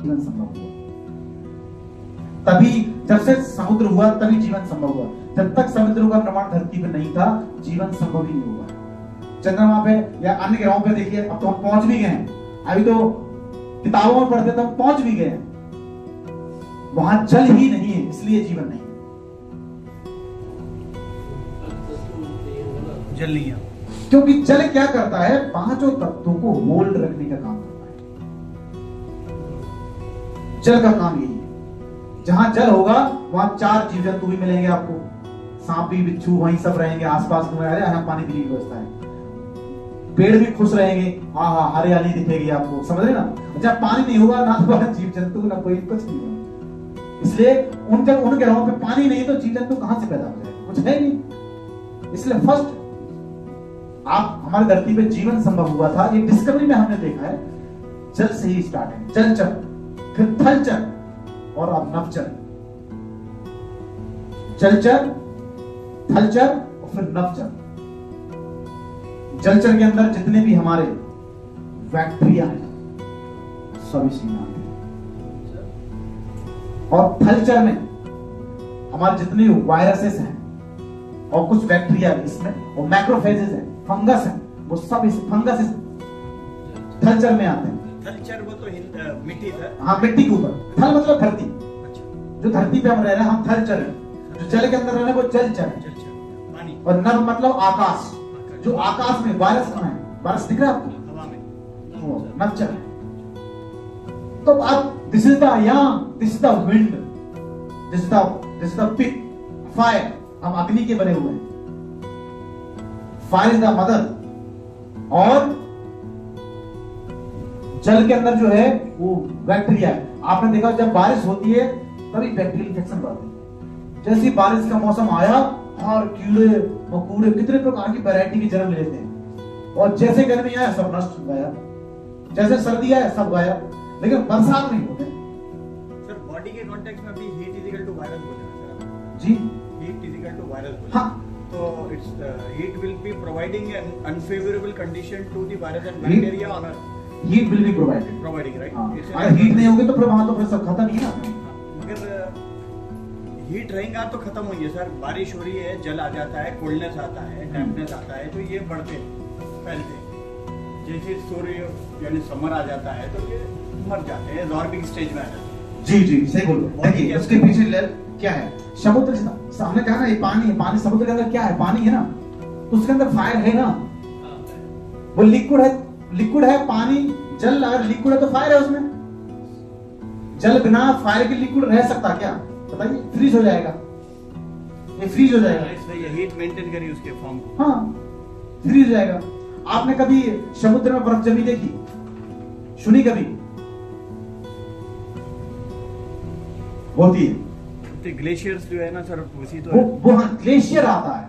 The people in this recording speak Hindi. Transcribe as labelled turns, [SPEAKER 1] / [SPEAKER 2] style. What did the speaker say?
[SPEAKER 1] जीवन संभव हुआ। तभी जब से समुद्र हुआ तभी जीवन संभव हुआ। जब तक समुद्र का निर्माण धरती पे नहीं था जीवन संभव ही नहीं हुआ। चंद्रमा पे या अन्य ग्रहों पे देखिए, अब तो हम पहुंच भी गए हैं। अभी तो किताबों में पढ़ते तो हम पहुंच भी गए हैं। वहां जल ही नहीं है, इसलिए जीवन नहीं है।
[SPEAKER 2] जल नहीं है
[SPEAKER 1] क्योंकि जल क्या करता है, पांचों तत्वों को होल्ड रखने का काम करता है। जल का काम यही है। जहां जल होगा वहां चार जीव जंतु भी मिलेंगे आपको, सांपी बिच्छू वहीं सब रहेंगे आसपास में। अरे यहाँ पानी पीने की व्यवस्था है। पेड़ भी खुश रहेंगे, हाँ हरियाली दिखेगी आपको, समझ रहे ना। जब पानी नहीं होगा ना तो जीव जंतु ना कोई कुछ नहीं होगा। इसलिए उन ग्रहों पे पानी नहीं तो जीव जंतु कहां से पैदा हो जाएगा, कुछ है नहीं। इसलिए फर्स्ट आप हमारी धरती पे जीवन संभव हुआ था, ये डिस्कवरी में हमने देखा है, जल से ही स्टार्ट है। जलचर, फिर थलचर और अब नभचर। जलचर, थलचर और फिर नभचर। जलचर के अंदर जितने भी हमारे बैक्टीरिया हैं सब इसी में आते हैं। और थलचर में हमारे जितने वायरसेस हैं और कुछ बैक्टीरिया इसमें, और मैक्रोफेजेस हैं, फंगस है, वो सब इस फंगस इस थलचर में आते हैं।
[SPEAKER 2] थलचर वो तो मिट्टी था।
[SPEAKER 1] हाँ, मिट्टी के ऊपर। थल मतलब धरती। जो धरती पे हम रह रहे हैं हम थलचर हैं। जो जल के अंदर रह रहे हैं वो जलचर है।
[SPEAKER 2] पानी।
[SPEAKER 1] और नभ मतलब आकाश। जो आकाश में वायरस कहाँ है, वायरस दिख रहा है आपको,
[SPEAKER 2] हवा में,
[SPEAKER 1] वो नभचर है। तो अब this is the young, this is the wind, this is the pick, fire. हम अग्नि के बने हुए हैं। Fire is the mother. और जल के अंदर जो है वो बैक्टीरिया है। आपने देखा जब बारिश होती है तभी बैक्टीरियल इन्फेक्शन बढ़ते हैं। जैसे बारिश का मौसम आया और कीड़े मकोड़े कितने प्रकार की वैरायटी की जन्म लेते हैं। और जैसे गर्मी आया सब नष्ट गया, जैसे सर्दी आया सब गया। लेकिन बरसात नहीं होते
[SPEAKER 2] सर। बॉडी के कॉन्टेक्स्ट में भी हीट इजिकल टू वायरस बोले हैं सर
[SPEAKER 1] जी।
[SPEAKER 2] हीट इजिकल टू वायरस बोले।
[SPEAKER 1] हाँ,
[SPEAKER 2] So it's heat will be providing an unfavorable condition to the virus and bacteria on Earth.
[SPEAKER 1] Heat will be provided.
[SPEAKER 2] Providing, right?
[SPEAKER 1] हाँ,
[SPEAKER 2] It's
[SPEAKER 1] अगर हीट नहीं होगी तो फिर वहां तो फिर सब खत्म ही है ना।
[SPEAKER 2] मगर हीट रहेगा तो खत्म होंगे सर। बारिश हो रही है, जल आ जाता है, कोल्डनेस आता है, डैम्पनेस आता है, तो ये बढ़ते फैलते। जैसे सूर्य यानी समर आ जाता है तो ये मर जाते हैं, जॉर्बिंग स्टेज में आ जाते हैं।
[SPEAKER 1] जी जी सही बोल रहे हैं। देखिए उसके पीछे क्या है, समुद्र। हमने कहा ना ये पानी है। पानी समुद्र के अंदर क्या है, पानी है ना, तो उसके अंदर फायर है ना। वो लिक्विड है, लिक्विड है पानी। जल अगर लिक्विड है तो फायर है उसमें। जल बिना फायर के लिक्विड रह सकता क्या, बताइए। फ्रीज हो जाएगा, ये फ्रीज हो जाएगा।
[SPEAKER 2] इसलिए हीट मेंटेन करिए उसके फॉर्म को।
[SPEAKER 1] हाँ, फ्रीज हो जाएगा। आपने कभी समुद्र में बर्फ जमी देखी, सुनी कभी? होती है।
[SPEAKER 2] ग्लेशियर्स जो है ना सर, उसी तो
[SPEAKER 1] वो ग्लेशियर आता है।